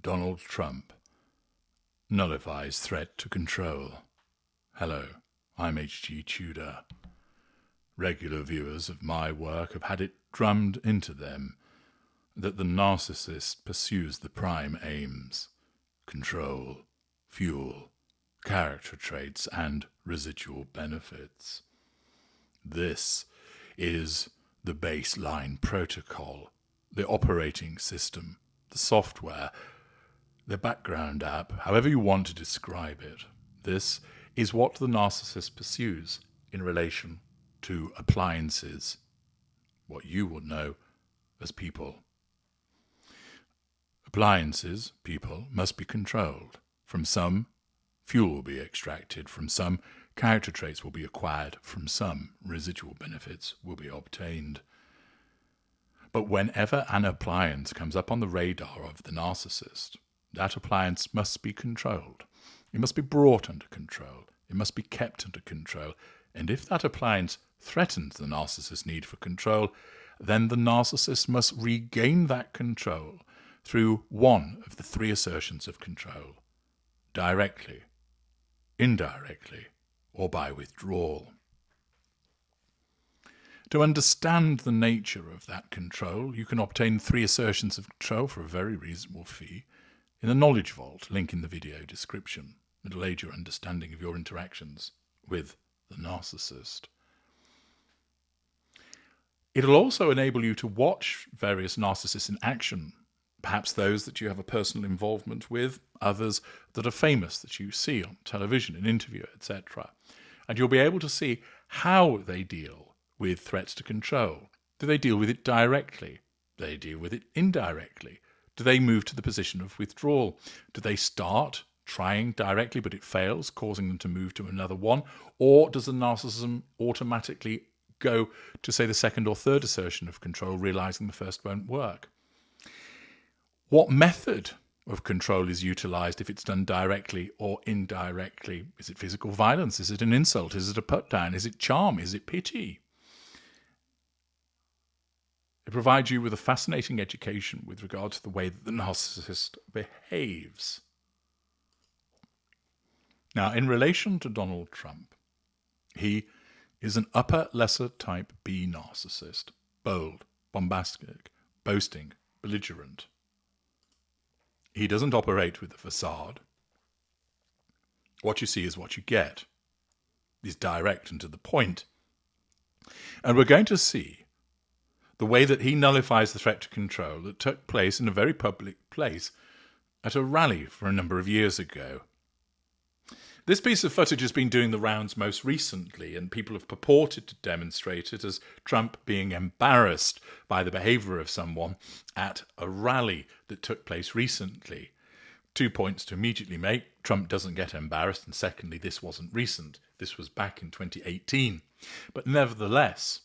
Donald Trump nullifies threat to control. Hello, I'm H.G. Tudor. Regular viewers of my work have had it drummed into them that the narcissist pursues the prime aims: control, fuel, character traits, and residual benefits. This is the baseline protocol, the operating system, the software, the background app, however you want to describe it. This is what the narcissist pursues in relation to appliances, what you would know as people. Appliances, people, must be controlled. From some, fuel will be extracted. From some, character traits will be acquired. From some, residual benefits will be obtained. But whenever an appliance comes up on the radar of the narcissist, that appliance must be controlled. It must be brought under control. It must be kept under control. And if that appliance threatens the narcissist's need for control, then the narcissist must regain that control through one of the three assertions of control: directly, indirectly, or by withdrawal. To understand the nature of that control, you can obtain three assertions of control for a very reasonable fee in the Knowledge Vault, link in the video description. It'll aid your understanding of your interactions with the narcissist. It'll also enable you to watch various narcissists in action, perhaps those that you have a personal involvement with, others that are famous that you see on television, in interview, etc. And you'll be able to see how they deal with threats to control. Do they deal with it directly? Do they deal with it indirectly? Do they move to the position of withdrawal? Do they start trying directly but it fails, causing them to move to another one? Or does the narcissism automatically go to, say, the second or third assertion of control, realizing the first won't work? What method of control is utilized if it's done directly or indirectly? Is it physical violence? Is it an insult? Is it a put down? Is it charm? Is it pity? It provides you with a fascinating education with regard to the way that the narcissist behaves. Now, in relation to Donald Trump, he is an upper lesser type B narcissist, bold, bombastic, boasting, belligerent. He doesn't operate with the facade. What you see is what you get. He's direct and to the point. And we're going to see the way that he nullifies the threat to control that took place in a very public place at a rally for a number of years ago. This piece of footage has been doing the rounds most recently, and people have purported to demonstrate it as Trump being embarrassed by the behaviour of someone at a rally that took place recently. 2 points to immediately make: Trump doesn't get embarrassed, and secondly, this wasn't recent. This was back in 2018. But nevertheless,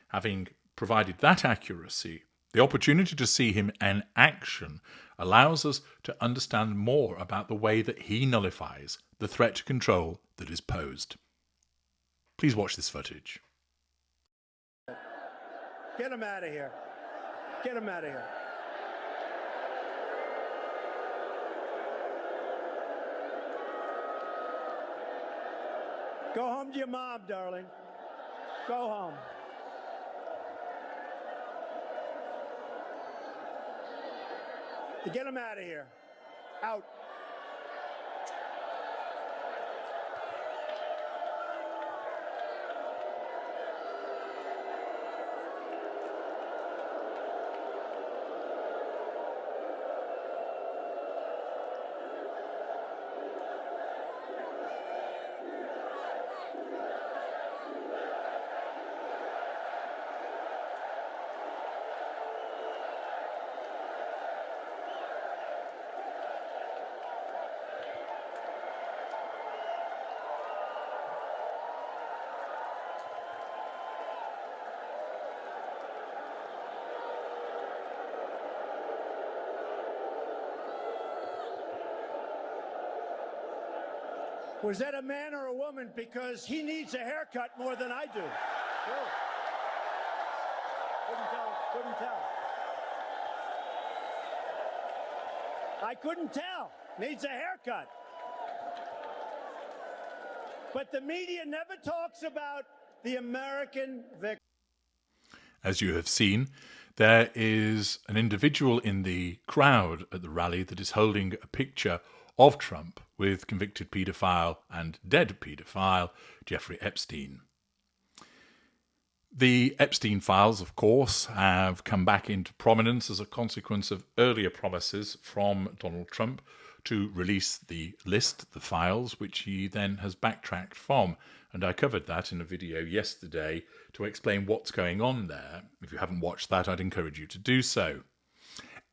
having provided that accuracy, the opportunity to see him in action allows us to understand more about the way that he nullifies the threat to control that is posed. Please watch this footage. Get him out of here. Get him out of here. Go home to your mom, darling. Go home. Get him out of here. Out. Was that a man or a woman? Because he needs a haircut more than I do. Sure. Couldn't tell. I couldn't tell. Needs a haircut. But the media never talks about the American victim. As you have seen, there is an individual in the crowd at the rally that is holding a picture of Trump with convicted paedophile and dead paedophile Jeffrey Epstein. The Epstein files, of course, have come back into prominence as a consequence of earlier promises from Donald Trump to release the list, the files, which he then has backtracked from. And I covered that in a video yesterday to explain what's going on there. If you haven't watched that, I'd encourage you to do so.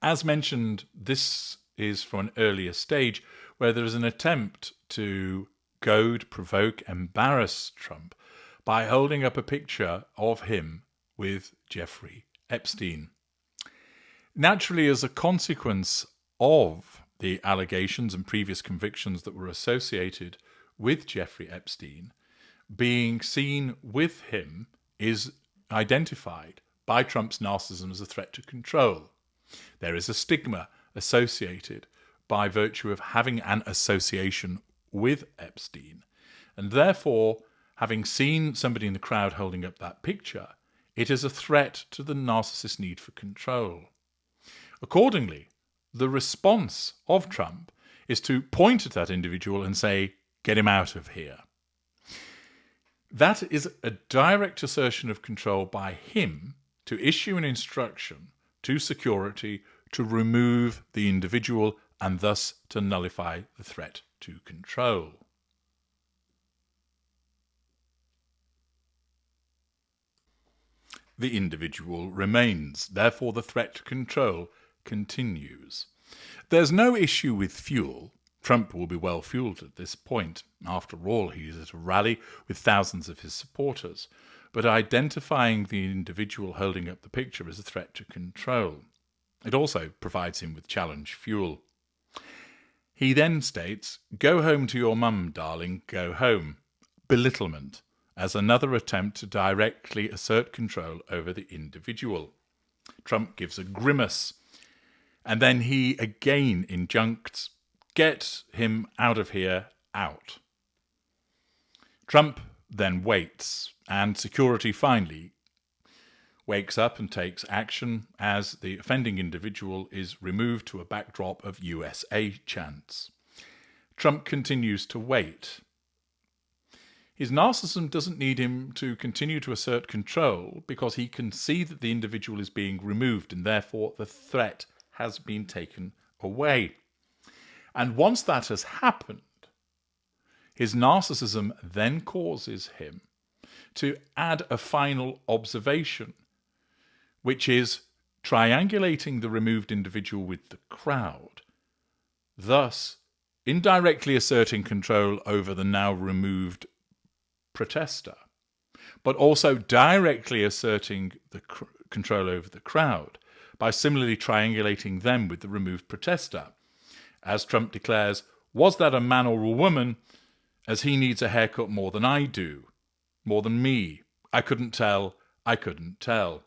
As mentioned, this is from an earlier stage where there is an attempt to goad, provoke, embarrass Trump by holding up a picture of him with Jeffrey Epstein. Naturally, as a consequence of the allegations and previous convictions that were associated with Jeffrey Epstein, being seen with him is identified by Trump's narcissism as a threat to control. There is a stigma associated by virtue of having an association with Epstein, and therefore, having seen somebody in the crowd holding up that picture, it is a threat to the narcissist's need for control. Accordingly, the response of Trump is to point at that individual and say, "Get him out of here." That is a direct assertion of control by him to issue an instruction to security to remove the individual and thus to nullify the threat to control. The individual remains, therefore the threat to control continues. There's no issue with fuel. Trump will be well fueled at this point. After all, he's at a rally with thousands of his supporters. But identifying the individual holding up the picture is a threat to control. It also provides him with challenge fuel. He then states, "Go home to your mum, darling, go home." Belittlement, as another attempt to directly assert control over the individual. Trump gives a grimace, and then he again injuncts, "Get him out of here, out." Trump then waits, and security finally wakes up and takes action as the offending individual is removed to a backdrop of USA chants. Trump continues to wait. His narcissism doesn't need him to continue to assert control because he can see that the individual is being removed and therefore the threat has been taken away. And once that has happened, his narcissism then causes him to add a final observation, which is triangulating the removed individual with the crowd, thus indirectly asserting control over the now removed protester, but also directly asserting the control over the crowd by similarly triangulating them with the removed protester. As Trump declares, "Was that a man or a woman? As he needs a haircut more than I do, more than me. I couldn't tell, I couldn't tell."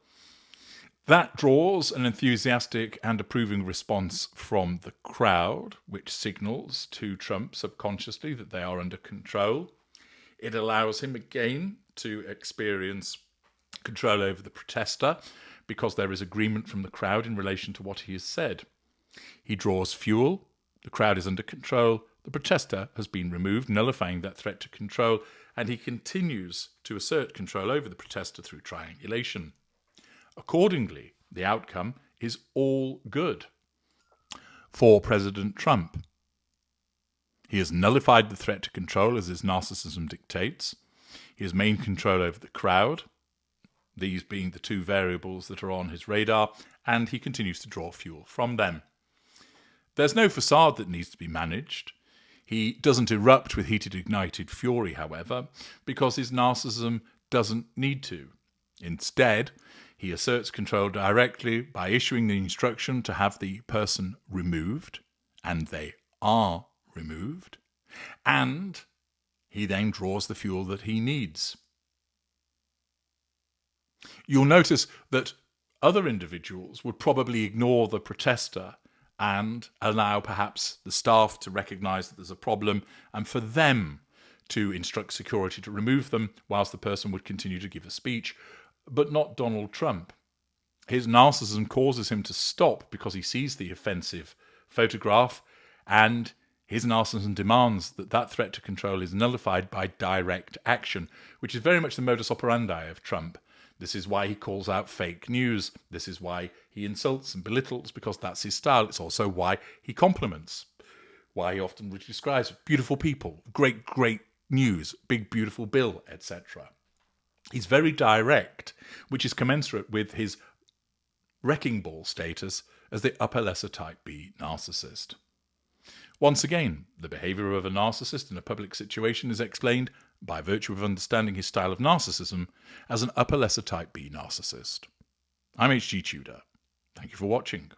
That draws an enthusiastic and approving response from the crowd, which signals to Trump subconsciously that they are under control. It allows him again to experience control over the protester because there is agreement from the crowd in relation to what he has said. He draws fuel, the crowd is under control, the protester has been removed, nullifying that threat to control, and he continues to assert control over the protester through triangulation. Accordingly, the outcome is all good for President Trump. He has nullified the threat to control as his narcissism dictates. He has maintained control over the crowd, these being the two variables that are on his radar, and he continues to draw fuel from them. There's no facade that needs to be managed. He doesn't erupt with heated, ignited fury, however, because his narcissism doesn't need to. Instead, he asserts control directly by issuing the instruction to have the person removed, and they are removed, and he then draws the fuel that he needs. You'll notice that other individuals would probably ignore the protester and allow perhaps the staff to recognise that there's a problem and for them to instruct security to remove them whilst the person would continue to give a speech, but not Donald Trump. His narcissism causes him to stop because he sees the offensive photograph, and his narcissism demands that that threat to control is nullified by direct action, which is very much the modus operandi of Trump. This is why he calls out fake news. This is why he insults and belittles, because that's his style. It's also why he compliments, why he often describes beautiful people, great, great news, big, beautiful bill, etc. He's very direct, which is commensurate with his wrecking ball status as the upper lesser type B narcissist. Once again, the behaviour of a narcissist in a public situation is explained, by virtue of understanding his style of narcissism, as an upper lesser type B narcissist. I'm H.G. Tudor. Thank you for watching.